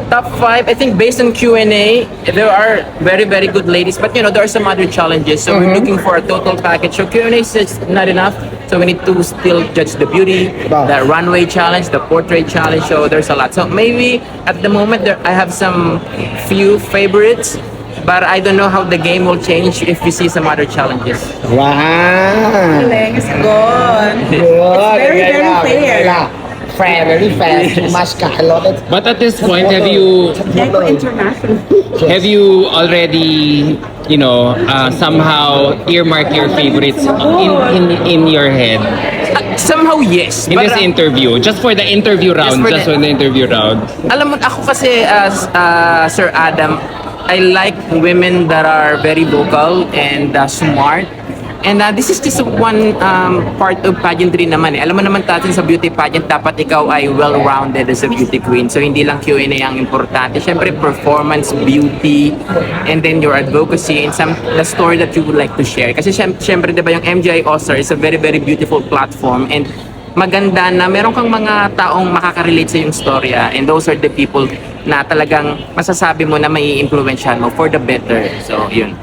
Top 5, I think based on Q&A, there are very, very good ladies, but you know, there are some other challenges. So we're looking for a total package. So Q&A is just not enough. So we need to still judge the beauty, the runway challenge, the portrait challenge. So there's a lot. So maybe at the moment, I have some few favorites, but I don't know how the game will change if we see some other challenges. Wow! Galing, it's good. Good! very, very fair. Fair, very fast. Too much ka. I love it. But at this point, have you International. already, somehow earmarked your favorites in your head Somehow yes. in but, this interview? Just for the interview round. for Just the- for the interview round. Alam mo, ako kasi as Sir Adam, I like women that are very vocal and smart. And this is just one part of pageantry naman eh. Alam mo naman natin sa beauty pageant, dapat ikaw ay well-rounded as a beauty queen. So hindi lang Q&A ang importante. Siyempre performance, beauty, and then your advocacy and the story that you would like to share. Kasi siyempre diba yung MGI All-Star is a very, very beautiful platform and maganda na meron kang mga taong makaka-relate sa yung storya and those are the people na talagang masasabi mo na may influensyahan mo for the better. So yun.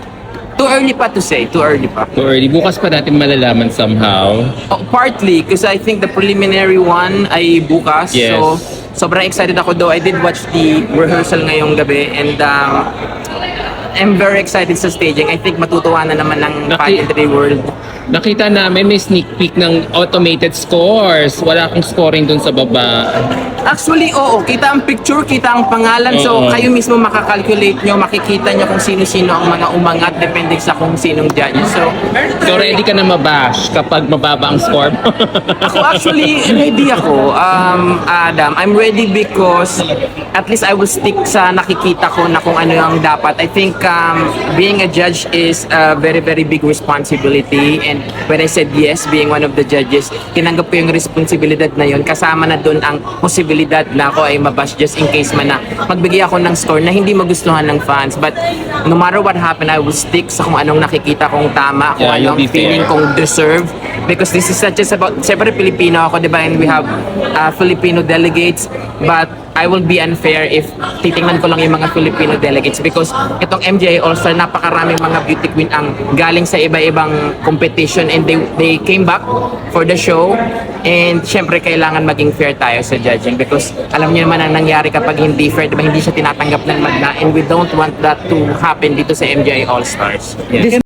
Too early pa to say, too early pa. So early. Bukas pa natin malalaman somehow. Oh, partly, because I think the preliminary one ay bukas. Yes. So, sobrang excited ako though. I did watch the rehearsal ngayong gabi and I'm very excited sa staging. I think matutuwa na naman ng pageantry world. Nakita namin may sneak peek ng automated scores. Wala akong scoring dun sa baba. Actually, oo. Kita ang picture, kita ang pangalan. So, Oo. kayo mismo makakalculate nyo, makikita nyo kung sino-sino ang mga umangat depende sa kung sinong judges. So, So ready ka na mabash kapag mababa ang score mo? ako actually, ready ako, Adam. I'm ready because at least I will stick sa nakikita ko na kung ano yung dapat. I think being a judge is a very, very big responsibility. And when I said yes, being one of the judges, tinanggap ko yung responsibilidad na yun. Kasama na dun ang posibilidad na ako ay mabash just in case man na magbigay ako ng score na hindi magustuhan ng fans. But no matter what happened, I will stick sa kung anong nakikita kong tama, kung Yeah, you'll anong be feeling fair. kong deserve. Because this is not just about, siyempre Filipino ako, di ba? And we have Filipino delegates. But I will be unfair if titingnan ko lang yung mga Filipino delegates because itong MGI All-Star, napakaraming mga beauty queen ang galing sa iba-ibang competition and they came back for the show. And syempre kailangan maging fair tayo sa judging because alam niyo naman ang nangyari kapag hindi fair, diba, hindi siya tinatanggap ng magna and we don't want that to happen dito sa MGI All-Stars. Yes.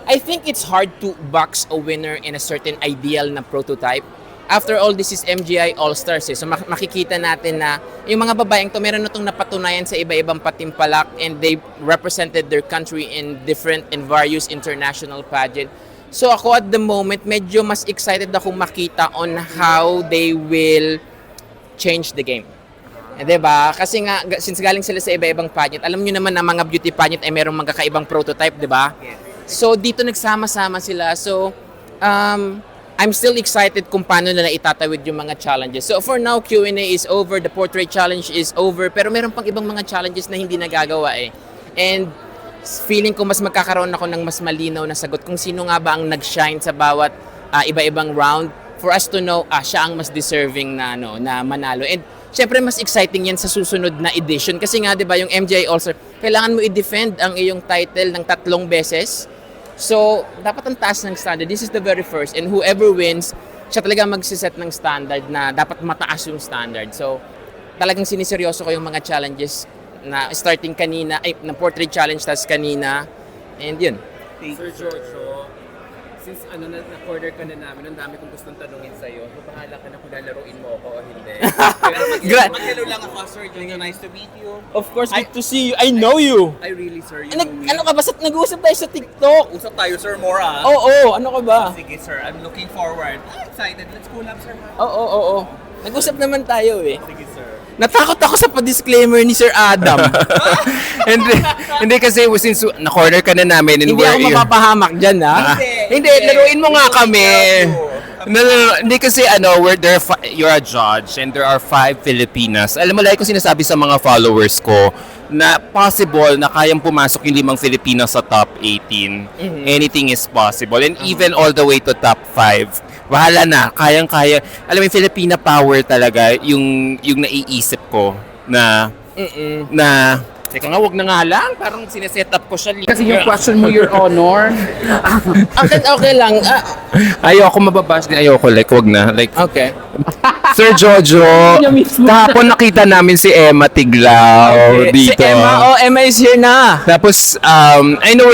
I think it's hard to box a winner in a certain ideal na prototype. After all, this is MGI All-Stars eh. So makikita natin na yung mga babaeng to meron na itong napatunayan sa iba-ibang patimpalak and they represented their country in different and various international pageant. So ako at the moment, medyo mas excited akong makita on how they will change the game. Eh, diba? Kasi nga, since galing sila sa iba-ibang pageant, alam nyo naman na mga beauty pageant ay merong mga kakaibang prototype, diba? So dito nagsama-sama sila. So, I'm still excited kung paano nila itatawid yung mga challenges. So for now, Q&A is over, the portrait challenge is over, pero meron pang ibang mga challenges na hindi nagagawa eh. And feeling ko mas magkakaroon ako ng mas malinaw na sagot kung sino nga ba ang nag-shine sa bawat iba-ibang round for us to know siya ang mas deserving na manalo. And syempre mas exciting yan sa susunod na edition kasi nga 'di ba yung MGI All-Star, kailangan mo i-defend ang iyong title ng 3 beses. So, dapat ang taas ng standard. This is the very first. And whoever wins, siya talaga magsiset ng standard na dapat mataas yung standard. So, talagang siniseryoso ko yung mga challenges na starting kanina, na portrait challenge tas kanina. And yun. Sir Jojo, since na-corner ka na namin, ang dami kong gustong tanungin sa'yo. So, bahala ka na kung lalaroin mo ako o hindi. Pero mag-hello lang ako, Sir Jojo. Nice to meet you. Of course, good to see you. I know you. I really, sir. You know me. Ano ka ba? Nag-uusap tayo sa TikTok. Usap tayo, Sir, more ah. Oo, ano ka ba? Sige, sir. I'm looking forward. Excited. Let's collab, sir. Oo. Nag-usap naman tayo eh. Sige, sir. Natakot ako sa pa-disclaimer ni Sir Adam. Hindi kasi since na-corner ka na namin and Hindi ako mapapahamak dyan, ha? Hindi, laruin mo nga kami. No, hindi kasi you're a judge and there are 5 Filipinas. Alam mo, like ko sinasabi sa mga followers ko na possible na kayang pumasok yung 5 Filipinas sa top 18. Anything is possible and even all the way to top 5. Bahala na, kayang-kaya. Alam mo, yung Filipina power talaga, yung naiisip ko na, teka nga, wag na nga lang, parang sineset up ko siya. Kasi yung question mo, Your Honor. Okay lang. Ayoko mababash, ayoko, like, wag na. Like, Okay. Sir Jojo, kahapon nakita namin si Emma Tiglao Si dito. Emma, Emma is here na. Tapos, I know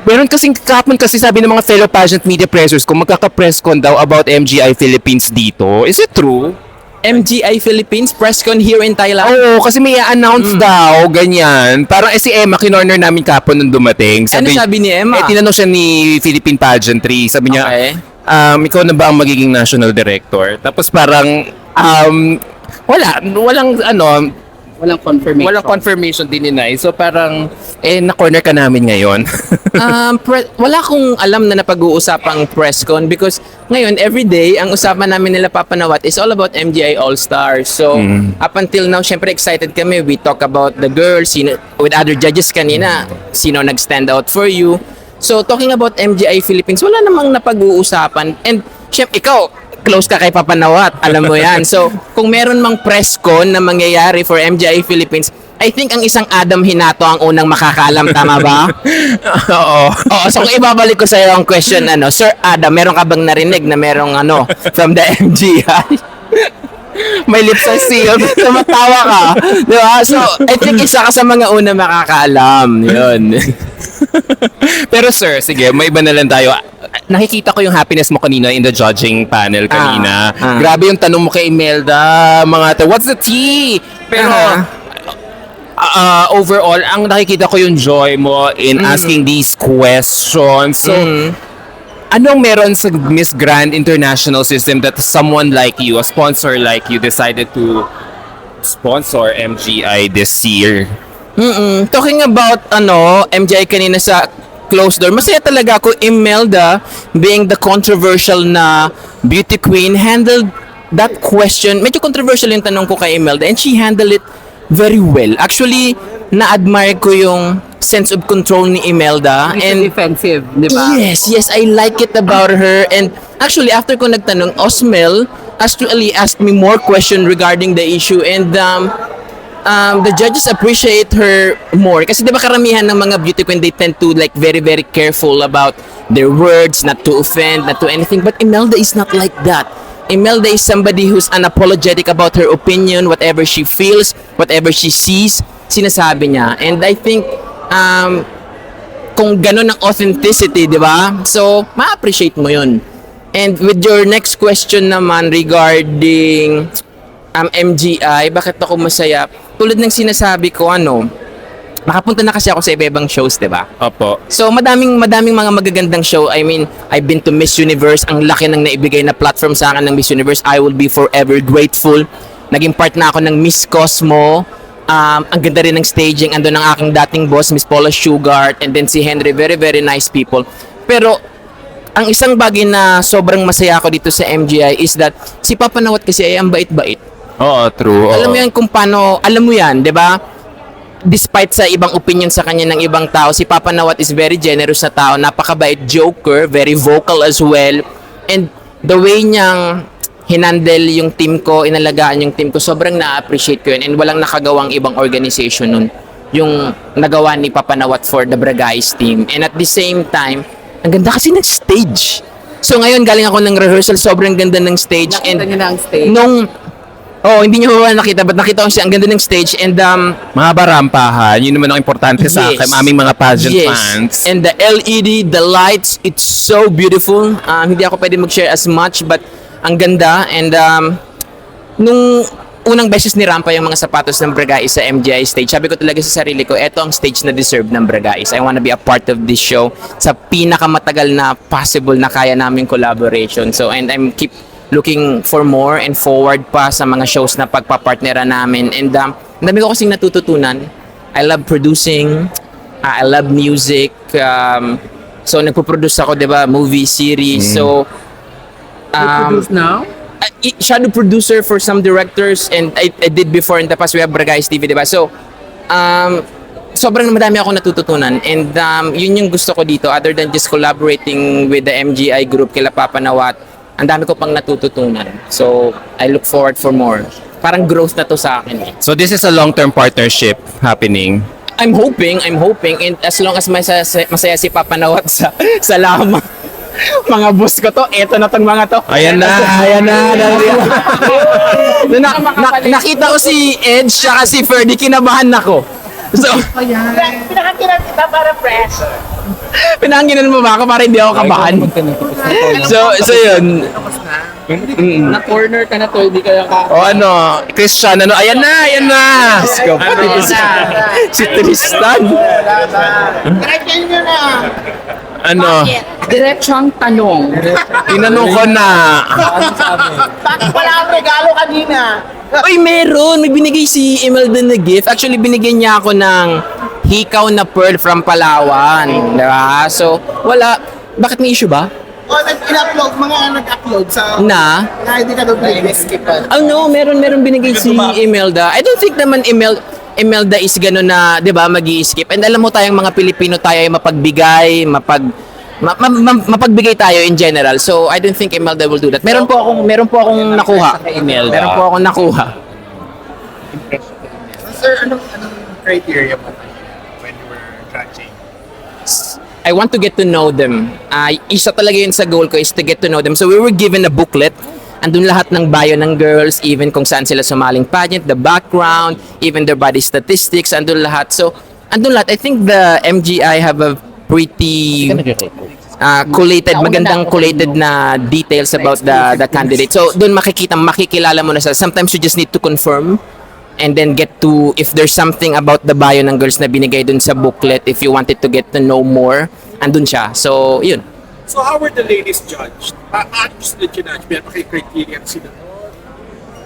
meron kasing kahapon kasi sabi ng mga fellow pageant media pressers kung magkaka-press con daw about MGI Philippines dito. Is it true? MGI Philippines, presscon here in Thailand. Oo, kasi may announce daw, ganyan. Parang si Emma, kinorner namin kapon nung dumating. Ano sabi ni Emma? Tinanong siya ni Philippine Pageantry. Sabi niya, Okay. ikaw na ba ang magiging national director? Tapos parang, Walang confirmation. walang confirmation din ni Nay. So parang, na-corner ka namin ngayon. Wala akong alam na napag-uusapang presscon because ngayon, everyday, ang usapan namin nila Papanawat is all about MGI All-Stars. So, up until now, syempre excited kami. We talk about the girls, with other judges kanina, sino nag-stand out for you. So, talking about MGI Philippines, wala namang napag-uusapan. And, syempre, ikaw, close ka kay Papanawat, alam mo yan. So, kung meron mang presscon na mangyayari for MGI Philippines, I think ang isang Adam Hinato ang unang makakaalam, tama ba? Oo. Oo, so kung ibabalik ko sa iyo ang question, Sir Adam, meron ka bang narinig na merong from the MGI? May lips are sealed. Tumatawa ka. Di ba? So, I think isa ka sa mga una makakaalam. Yun. Pero sir, sige, may iba na lang tayo. Nakikita ko yung happiness mo kanina in the judging panel kanina. Grabe yung tanong mo kay Imelda, what's the tea? Pero, overall, ang nakikita ko yung joy mo in asking these questions. So, anong meron sa Miss Grand International System that someone like you, a sponsor like you, decided to sponsor MGI this year? Talking about MGI kanina sa closed door, masaya talaga ako. Imelda, being the controversial na beauty queen, handled that question. Medyo controversial yung tanong ko kay Imelda and she handled it very well. Actually, na-admire ko yung sense of control ni Imelda. And defensive, di ba? Yes, I like it about her. And actually, after ko nagtanong, Osmel actually asked me more question regarding the issue. And the judges appreciate her more. Kasi di ba karamihan ng mga beauty queen, they tend to like very, very careful about their words, not to offend, not to anything. But Imelda is not like that. Imelda is somebody who's unapologetic about her opinion, whatever she feels, whatever she sees, sinasabi niya. And I think, kung ganun ang authenticity, di ba? So, ma-appreciate mo yun. And with your next question naman regarding MGI, bakit ako masaya? Tulad ng sinasabi ko, nakapunta na kasi ako sa iba-ibang shows, di ba? Opo. So, madaming mga magagandang show. I mean, I've been to Miss Universe. Ang laki ng naibigay na platform sa akin ng Miss Universe. I will be forever grateful. Naging part na ako ng Miss Cosmo. Ang ganda rin ng staging. Andun ang aking dating boss, Miss Paula Shugart. And then si Henry. Very, very nice people. Pero, ang isang bagay na sobrang masaya ako dito sa MGI is that si Papanawat kasi ay ang bait-bait. Oo, true. Alam mo yan kung paano, alam mo yan, di ba? Despite sa ibang opinion sa kanya ng ibang tao, si Papanawat is very generous na tao, napakabait joker, very vocal as well. And the way niyang hinandle yung team ko, inalagaan yung team ko, sobrang na-appreciate ko yun. And walang nakagawang ibang organization nun, yung nagawa ni Papanawat for the Bragais team. And at the same time, ang ganda kasi ng stage. So ngayon, galing ako ng rehearsal, sobrang ganda ng stage. Nakita niyo na ang stage? Hindi nyo ba nakita, but nakita ko siya, ang ganda ng stage. And Mahaba rampahan, yun naman ang importante sa aming mga pageant fans. And the LED, the lights, it's so beautiful. Hindi ako pwede mag-share as much, but ang ganda. And nung unang beses ni Rampa yung mga sapatos ng Bragais sa MGI stage, sabi ko talaga sa sarili ko, eto ang stage na deserve ng Bragais. I wanna be a part of this show sa pinakamatagal na possible na kaya naming collaboration. So, and I'm keep looking for more and forward pa sa mga shows na pagpapartneran namin. And ang dami ko kasing natututunan. I love producing. I love music. So, nagpo-produce ako, di ba, movie, series. So, Produce now? shadow producer for some directors and I did before in the past. We have Bragais TV, di ba? So, sobrang madami ako natututunan and yun yung gusto ko dito other than just collaborating with the MGI group kila Papa Nawat. Ang dami ko pang natututunan. So, I look forward for more. Parang growth na to sa akin. So this is a long-term partnership happening. I'm hoping and as long as masaya si Papa Nawat sa lamang mga boss ko to, eto na tong mga to. Ayan na. Nakita ko si Edge saka si Ferdy, kinabahan ako. So, Pinakakilan kita para fresh. pinanginan mo ba ako para hindi ako kabahan? So yun. Na-corner ka na to, hindi ka O ano, Christian, ano? Ayan na. Si Tristan. Correct nyo na. Ano, Diretsong tanong. tinanong ko na. Bakit wala ang regalo kanina? Uy, meron. May binigay si Imelda na gift. Actually, binigyan niya ako ng hikaw na pearl from Palawan. Diba? So, wala. Bakit may issue ba? O, nag-upload, mga nag-upload sa... Na? hindi ka doon skippan. Oh no, meron binigay si Imelda. I don't think naman Imelda is gano'n na, 'di ba, magi-skip. And alam mo tayong mga Pilipino tayo ay mapagbigay, mapagbigay tayo in general. So I don't think Imelda will do that. Meron po akong nakuha. Imelda. Meron po akong nakuha. Sir, anong criteria mo when you were judging? I want to get to know them. Isa talaga yun sa goal ko is to get to know them. So we were given a booklet. Andun lahat ng bio ng girls, even kung saan sila sumaling pageant, the background, even their body statistics, andun lahat. So, andun lahat. I think the MGI have a pretty magandang collated na details about the candidate. So, doon makikilala mo na sa. Sometimes you just need to confirm and then get to, if there's something about the bio ng girls na binigay dun sa booklet, if you wanted to get to know more, andun siya. So, yun. So how were the ladies judged? Paano sila ginudge? Meron kay criteria sila?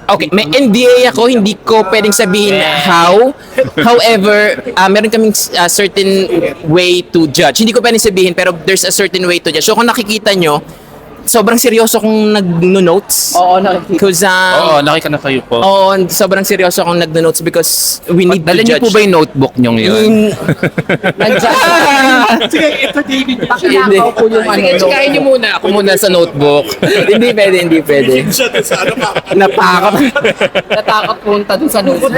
Okay, may NDA ako, hindi ko pwedeng sabihin how. However, meron kaming certain way to judge. Hindi ko pwedeng sabihin, pero there's a certain way to judge. So kung nakikita nyo, sobrang seryoso akong nag-notes. Oo, nakikita. Because, Oo, nakita na kayo po. oo, sobrang seryoso akong nag-notes because we need to Dala niyo judge. po ba yung notebook niyong yun? Sige, entertaining nyo siya. Pakinakaw ko yung ano. Kain niyo muna. Ako muna sa notebook. Hindi pwede. Siya dun sa ano pa. Natakot. Natakot punta dun sa nose.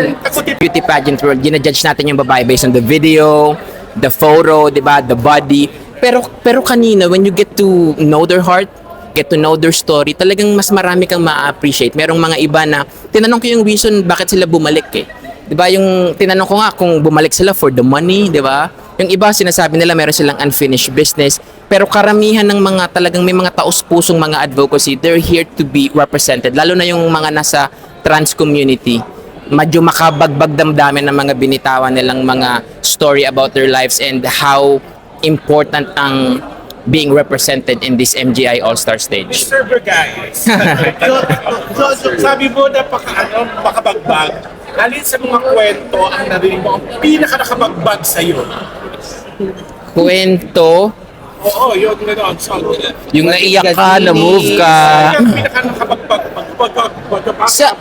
Beauty pageant world, gina-judge natin yung babae based on the video, the photo, di ba, the body. Pero kanina, when you get to know their heart, get to know their story, talagang mas marami kang ma-appreciate. Merong mga iba na, tinanong ko yung reason bakit sila bumalik eh. Di ba, yung tinanong ko nga kung bumalik sila for the money, di ba? Yung iba, sinasabi nila meron silang unfinished business. Pero karamihan ng mga talagang may mga taos-pusong mga advocacy, they're here to be represented. Lalo na yung mga nasa trans community. Medyo makabagbag damdamin ng mga binitawan nilang mga story about their lives and how important ang being represented in this MGI All-Star stage. Mr. Bergayes. So, sabi mo na makabagbag. Alin sa mga kwento ang narinig mo ang pinaka-nakabagbag sa'yo? Kwento, Oo, yun gano'n. So, Yung naiyak ka, na-move ka. ang pinaka-nakabagbag Sa-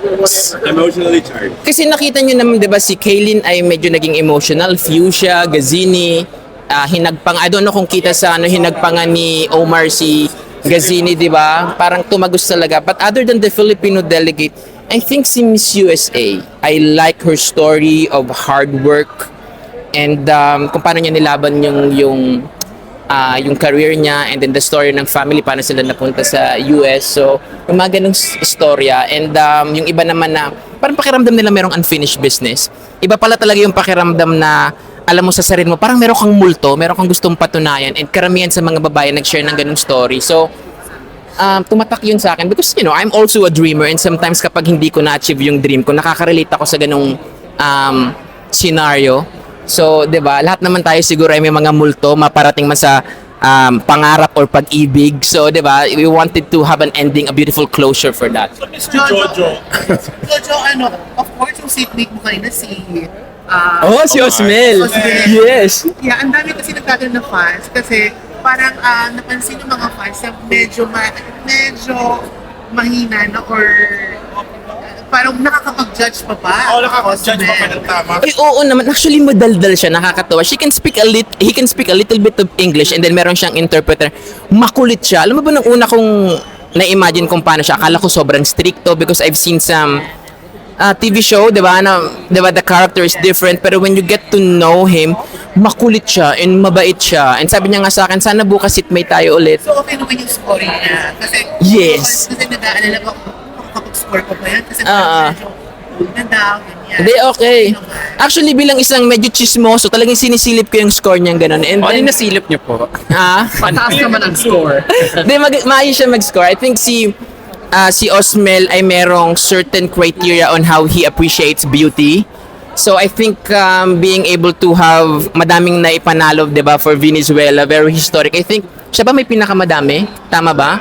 emotionally charged. kasi nakita nyo naman, di ba, si Kaylin ay medyo naging emotional. Fuchsia, Gazini, hinagpang, I don't know kung kita sa hinagpangan ni Omar si Gazini, di ba? Parang tumagos talaga. But other than the Filipino delegate, I think si Miss USA, I like her story of hard work and kung paano niya nilaban yung career niya and then the story ng family, paano sila napunta sa US. So, yung mga ganong istorya. And yung iba naman na, parang pakiramdam nila merong unfinished business. Iba pala talaga yung pakiramdam na, alam mo sa sarili mo, parang meron kang multo, meron kang gustong patunayan. And karamihan sa mga babae nag-share ng ganong story. So, tumatak yun sa akin because, you know, I'm also a dreamer and sometimes kapag hindi ko na-achieve yung dream ko, nakaka-relate ako sa ganong scenario. So, 'di ba? Lahat naman tayo siguro ay may mga multo maparating man sa pangarap or pag-ibig. So, 'di ba? We wanted to have an ending, a beautiful closure for that. So, Mr. Jojo. Jojo, of course, yung seatmate mo kanina si... Si Osmel. Osmel. Yes. Yeah, ang dami kasi nagkakaroon na fans kasi parang napansin ng mga fans na medyo mahina na or parang nakakapag-judge nakaka-judge pa ba? Oo, nakaka-judge pa ng tama. Ay, oo naman. Actually, madaldal siya. Nakakatawa. He can speak a little bit of English and then meron siyang interpreter. Makulit siya. Alam mo ba nung una kong na-imagine kung paano siya, akala ko sobrang stricto because I've seen some TV show, di ba? The character is different. Pero when you get to know him, makulit siya and mabait siya. And sabi niya nga sa akin, sana bukas sitmate tayo ulit. So, okay naman yung scoring niya. Kasi, Yes. Kasi nag-aalala ko kung makakapag-score ko pa yan. Kasi medyo na daw, ganyan. Hindi, okay. Actually, bilang isang medyo chismoso, talagang sinisilip ko yung score niya gano'n. And Ano then, yung nasilip niyo po? Mataas naman ang score. Hindi, maayos siya mag-score. I think si Osmel ay merong certain criteria on how he appreciates beauty. So I think being able to have madaming naipanalo, 'di ba, for Venezuela, very historic. I think siya ba may pinakamadami? Tama ba?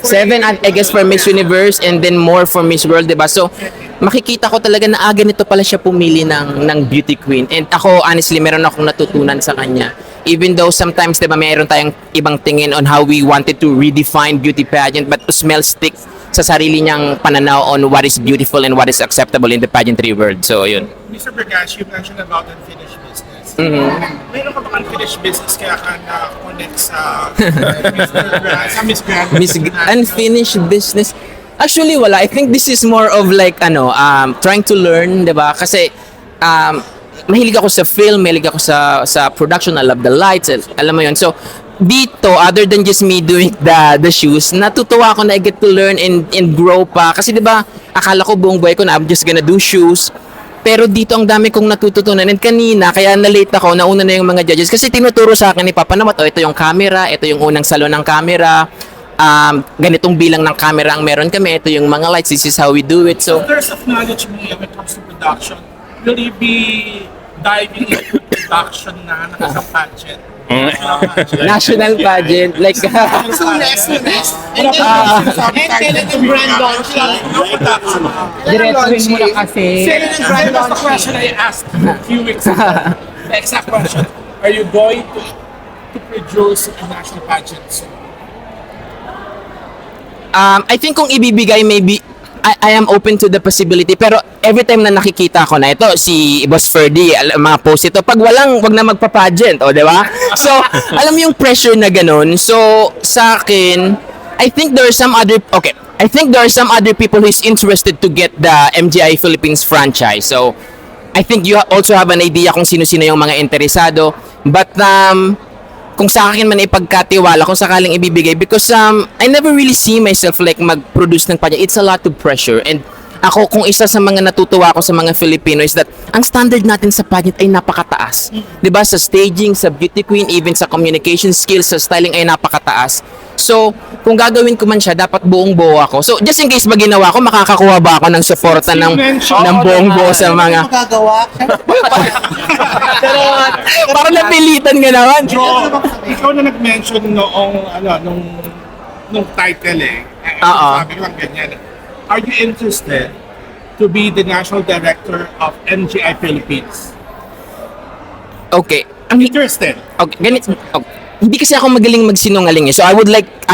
7 I guess for Miss Universe and then more for Miss World, 'di ba? So makikita ko talaga na ganito pala siya pumili ng beauty queen. And ako honestly meron akong natutunan sa kanya. Even though sometimes 'di ba mayroon tayong ibang tingin on how we wanted to redefine beauty pageant, but Osmel sticks sa sarili niyang pananaw on what is beautiful and what is acceptable in the pageantry world. So yun. Mr. Bergash, you mentioned about unfinished business. Meron ka ba unfinished business kaya ka na-connect sa Miss Grand? Unfinished business. Actually, wala. I think this is more of like, trying to learn, di ba? Kasi, mahilig ako sa film, mahilig ako sa production, I love the lights, alam mo yun. So, dito, other than just me doing the shoes, natutuwa ako na I get to learn and grow pa. Kasi di ba, akala ko buong buhay ko na I'm just gonna do shoes. Pero dito ang dami kong natututunan. And kanina, kaya na-late ako, nauna na yung mga judges. Kasi tinuturo sa akin ni Papa na, ito yung camera, ito yung unang salon ng camera, ganitong bilang ng camera ang meron kami, ito yung mga lights, this is how we do it. So, There's of knowledge mo when it comes to production. Will you be diving into production na ng isang pageant? national pageant, like, Soonest. And kailan yung brand launching? Diretsuhin mo na kasi. That's the question I asked you a few weeks ago. The exact question. Are you going to produce a national pageant soon? I think kung ibibigay, maybe, I am open to the possibility. Pero every time na nakikita ko na ito, si Boss Ferdy, mga post ito, pag wag na magpa-pageant, di ba? So, alam mo yung pressure na ganun. So, sa akin, I think there are some other people who is interested to get the MGI Philippines franchise. So, I think you also have an idea kung sino-sino yung mga interesado. But, kung sa akin man ipagkatiwala, kung sakaling ibibigay, because I never really see myself like mag-produce ng pageant. It's a lot of pressure. And ako, kung isa sa mga natutuwa ko sa mga Filipino is that ang standard natin sa pageant ay napakataas. 'Di ba? Sa staging, sa beauty queen, even sa communication skills, sa styling ay napakataas. So, kung gagawin ko man siya, dapat buong buo ako. So, just in case ba ginawa ko, makakakuha ba ako ng suporta ng buong buo sa mga... Magagawa. Parang napilitan nga naman. Ikaw na nag-mention nung title Oo. Sabi ko lang ganyan. Are you interested to be the national director of MGI Philippines? Okay. Interested? Okay, hindi kasi ako magaling magsinungaling eh. So I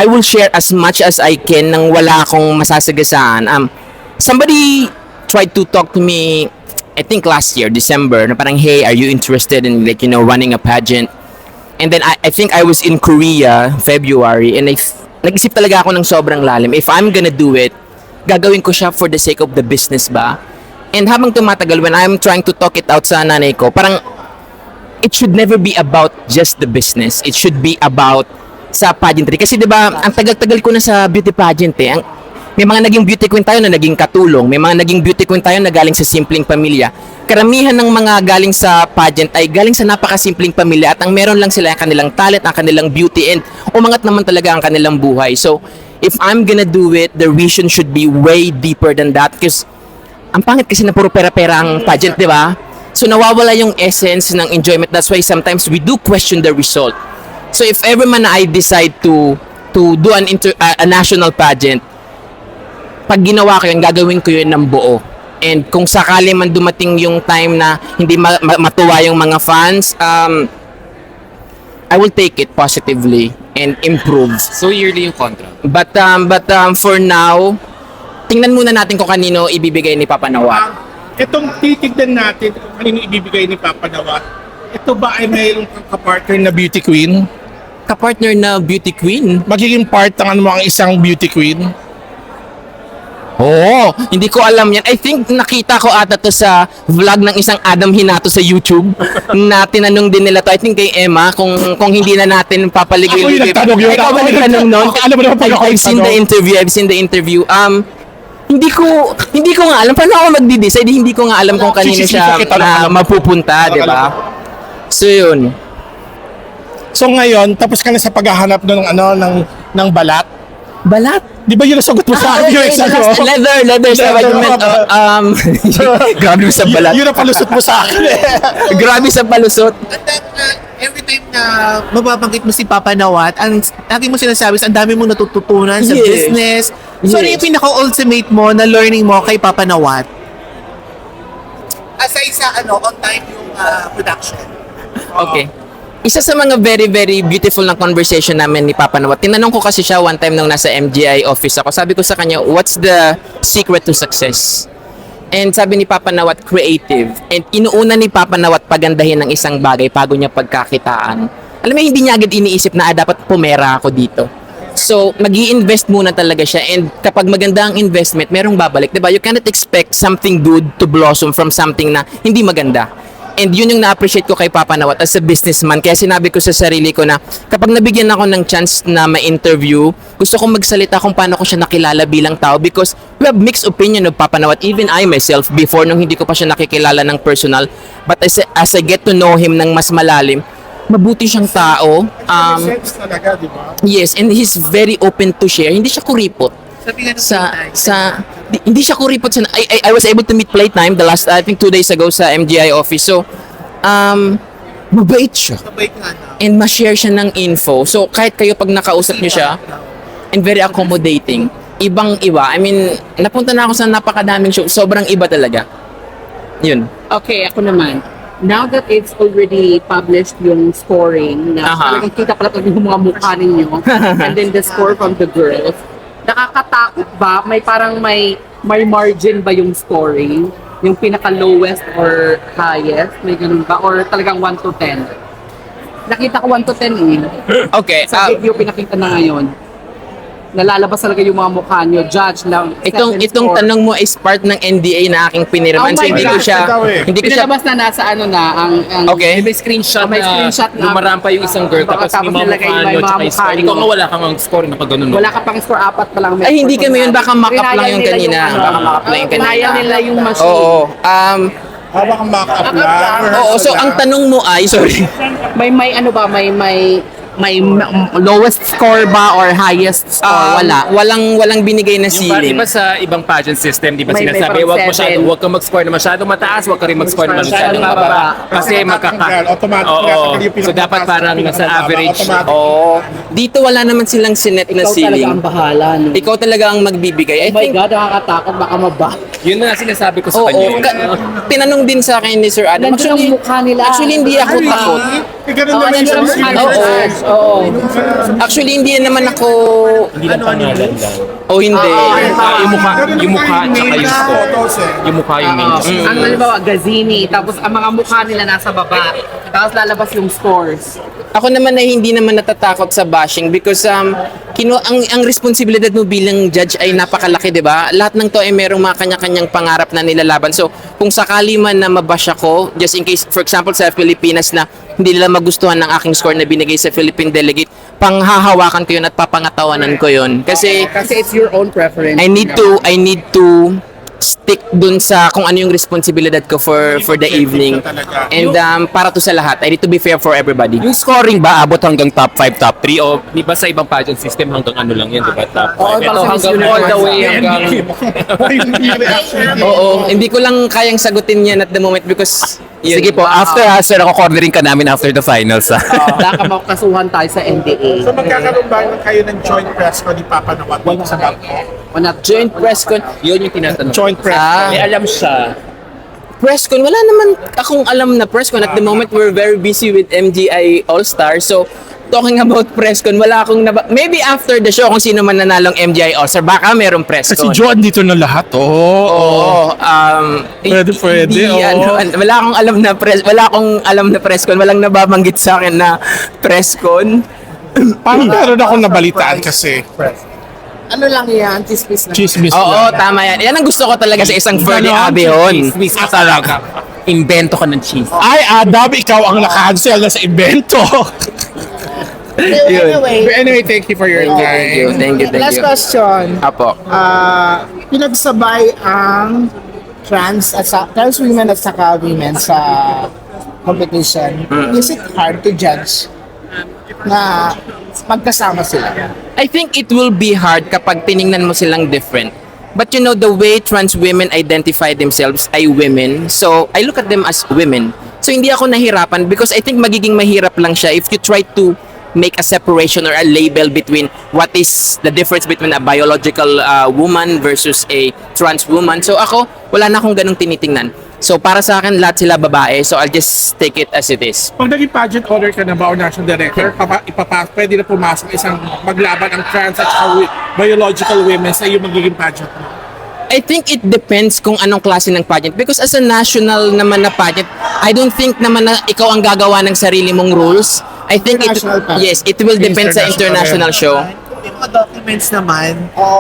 will share as much as I can nang wala akong masasagasaan. Somebody tried to talk to me, I think last year, December, na parang, hey, are you interested in running a pageant? And then I think I was in Korea, February, and nag-isip talaga ako ng sobrang lalim. If I'm gonna do it, gagawin ko siya for the sake of the business ba? And habang tumatagal, when I'm trying to talk it out sa nanay ko, parang, it should never be about just the business. It should be about sa pageantry. Kasi 'di ba, ang tagal-tagal ko na sa beauty pageant eh. May mga naging beauty queen tayo na naging katulong. May mga naging beauty queen tayo na galing sa simpleng pamilya. Karamihan ng mga galing sa pageant ay galing sa napakasimpleng pamilya at ang meron lang sila ang kanilang talent, ang kanilang beauty, and umangat naman talaga ang kanilang buhay. So, if I'm gonna do it, the vision should be way deeper than that because ang pangit kasi na puro pera-pera ang pageant, 'di ba? So nawawala yung essence ng enjoyment. That's why sometimes we do question the result. So if ever man I decide to do a national pageant, pag ginawa ko yun, gagawin ko yun ng buo. And kung sakali man dumating yung time na hindi matuwa yung mga fans, I will take it positively and improve. So yearly yung contract. But for now, tingnan muna natin kung kanino ibibigay ni Papa Nawat. Itong titignan natin kung kanino ibibigay ni Papa Nawat, ito ba ay mayroong kang kapartner na beauty queen? Kapartner na beauty queen? Magiging part ng ano mo ang isang beauty queen? Oo, hindi ko alam yan. I think nakita ko ata to sa vlog ng isang Adam Hinato sa YouTube na tinanong din nila to. I think kay Emma kung hindi na natin papaligoy. Ako yung nagtanong yun. Ikaw ba Ako yung nagtanong nun? nagtanong. Alam mo naman pag ako I've seen the nagtanong. interview. Hindi ko nga alam paano ako magdi-decide. Hindi ko nga alam kung kanino siya Kita lang. mapupunta, di ba? So yun. So ngayon, tapos ka na sa paghahanap ng balat. Balat? Di ba yun ang sagot mo sa akin? Yung exam mo? Leather sa what you meant. Grabe sa balat. Yun ang palusot mo sa akin eh. Grabe sa palusot. At every time na mababanggit mo si Papa Nawat, ang lagi mo sinasabi, ang dami mong natututunan sa Yes. business. So, ano Yes. yung pinaka-ultimate mo na learning mo kay Papa Nawat? Aside sa on time yung production. Okay. Isa sa mga very, very beautiful na conversation namin ni Papa Nawat. Tinanong ko kasi siya one time nung nasa MGI office ako. Sabi ko sa kanya, what's the secret to success? And sabi ni Papa Nawat, creative. And inuuna ni Papa Nawat pagandahin ng isang bagay bago niya pagkakitaan. Alam mo, hindi niya agad iniisip na dapat pumera ako dito. So, mag-i-invest muna talaga siya. And kapag maganda ang investment, merong babalik. Diba? You cannot expect something good to blossom from something na hindi maganda. And yun yung na-appreciate ko kay Papa Nawat as a businessman. Kaya sinabi ko sa sarili ko na kapag nabigyan ako ng chance na ma-interview, gusto kong magsalita kung paano ko siya nakilala bilang tao because we have mixed opinion of Papa Nawat. Even I myself, before nung hindi ko pa siya nakikilala ng personal. But as I get to know him ng mas malalim, mabuti siyang tao. Sense talaga, di ba? Yes, and he's very open to share. Hindi siya kuripot. Sabi nga Hindi siya kuripot sa I was able to meet Playtime the last I think 2 days ago sa MGI office. So mabait siya Kabait nga na. and ma-share siya ng info. So kahit kayo pag nakausap niyo siya and very accommodating. Ibang-iba. I mean, napunta na ako sa napakadaming show. Sobrang iba talaga. Yun. Okay, ako naman. Now that it's already published yung scoring, na Aha. talagang kita pala yung mga mukha ninyo, and then the score from the girls, nakakatakot ba? May parang may margin ba yung scoring? Yung pinaka-lowest or highest? May ganun ba? Or talagang 1 to 10? Nakita ko 1 to 10 eh. Okay. Sa video pinakita na ngayon. Nalalabas talaga yung mga mukha nyo. Judge lang. Itong tanong mo is part ng NDA na aking pinirman. Oh So my hindi ko God. siya hindi ko siya Pinalabas na nasa ano na ang Okay. May screenshot May na screenshot na- lumaraan pa yung isang girl tapos may mga nilagay mukha may nyo mga tsaka yung mukha score. nyo. Ikaw nga wala kang ang score na pag ganun. wala ka pang score, 4 pa lang. may Ay, hindi score kami yun. na. Baka mock-up lang Kinaya yung nila kanina. ano, Baka mock-up lang yung kanina. Kinaya nila yung machine. Oo. Hawak ang mock-up lang. Oo, so ang tanong mo ay, sorry. May ano ba, may lowest score ba or highest score? Wala. Walang binigay na Yung di ceiling. ba sa ibang pageant system, di ba May sinasabi, parang wag kang mag-score na masyadong mataas, wag ka rin mag-score na masyadong Masyadong mababa. mababa. Kasi Automatic. Oo. Yung So dapat parang nasa average. Automatic. Oo. Dito wala naman silang sinet na Ikaw talaga ceiling. ang bahala. No? Ikaw talaga ang magbibigay. I Oh my think, God, nakakatakot. Baka maba. Yun na sinasabi ko sa oo. kanya. Tinanong din sa akin ni Sir Adam. Nandun ang mukha nila. Actually, hindi ako takot. Ganun Oo, naman nandun ang yung mukha nila. Oo. Oo. Actually, hindi naman ako... Hindi lang pangalan lang. O hindi. Yung mukha tsaka yung score. Yung mukha yung main. Ang halimbawa, Gazini, tapos ang mga mukha nila nasa baba. Tapos lalabas yung scores. Ako naman ay hindi naman natatakot sa bashing because ang responsibilidad mo bilang judge ay napakalaki, 'di ba? Lahat ng to ay merong mga kanya-kanyang pangarap na nilalaban. So, kung sakali man na mabash ako, just in case for example sa Pilipinas na hindi nila magustuhan ng aking score na binigay sa Philippine delegate, panghahawakan ko 'yun at papangatawanan ko 'yun. Kasi Kasi it's your own preference. I need to stick dun sa kung ano yung responsibilidad ko for the evening. And para to sa lahat, I need to be fair for everybody. Yung scoring ba abot hanggang top 5, top 3 o Di ba sa ibang pageant system hanggang ano lang yan, di ba? Top Oo, 5. Ito parang hanggang Miss all the Universe. way hanggang... Oo, hindi ko lang kayang sagutin yan at the moment because Sige po, after sir, ako cornering ka namin after the finals. Wala ka makasuhan tayo sa NDA. So magkakaroon ba kayo ng joint press ko ni Papa Nawat dito sa Bangkok? O not joint press con. Yun yung tinatanong. Joint press Ah. May alam siya. Press con, wala naman akong alam na press con. At the moment, we're very busy with MGI All-Star. So, talking about presscon, wala akong maybe after the show kung sino man nanalong MGI All-Star, baka merong Kasi presscon. Joan dito na lahat, Oo, Pwede, hindi, oo. wala akong alam na presscon, walang nababanggit sa akin na presscon. Parang meron akong nabalitaan kasi. Ano lang yan? Chismis lang. Chismis Oo, lang. tama yan. Yan ang gusto ko talaga sa isang Ferdy Abeon. Chismis ka talaga. Invento ka ng cheese. Ay, Adam, ikaw ang nakancel na sa invento. Anyway, thank you for your time. Thank you. Last question. Apo. Pinagsabay ang trans women at saka women sa competition. Is it hard to judge na magkasama sila? I think it will be hard kapag tiningnan mo silang different. But you know, the way trans women identify themselves ay women. So, I look at them as women. So, hindi ako nahirapan because I think magiging mahirap lang siya if you try to make a separation or a label between what is the difference between a biological woman versus a trans woman. So, ako, wala na akong ganong tinitingnan. So, para sa akin, lahat sila babae. So, I'll just take it as it is. Pag naging pageant order ka na ba o national director, pwede na pumasok isang maglaban ang trans at saka biological women sa iyong magiging pageant mo. I think it depends kung anong klase ng pageant. Because as a national naman na pageant, I don't think naman na ikaw ang gagawa ng sarili mong rules. I think International pageant. yes, it will depend sa international show. Kung may mga documents naman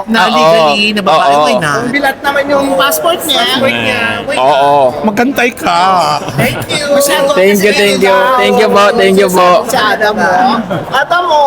na Oo. legally na babae, Oo. why not? Bilat naman yung passport niya. Oo. Magkantay ka. Thank you. Thank you po. Sa Adam mo. Adam mo.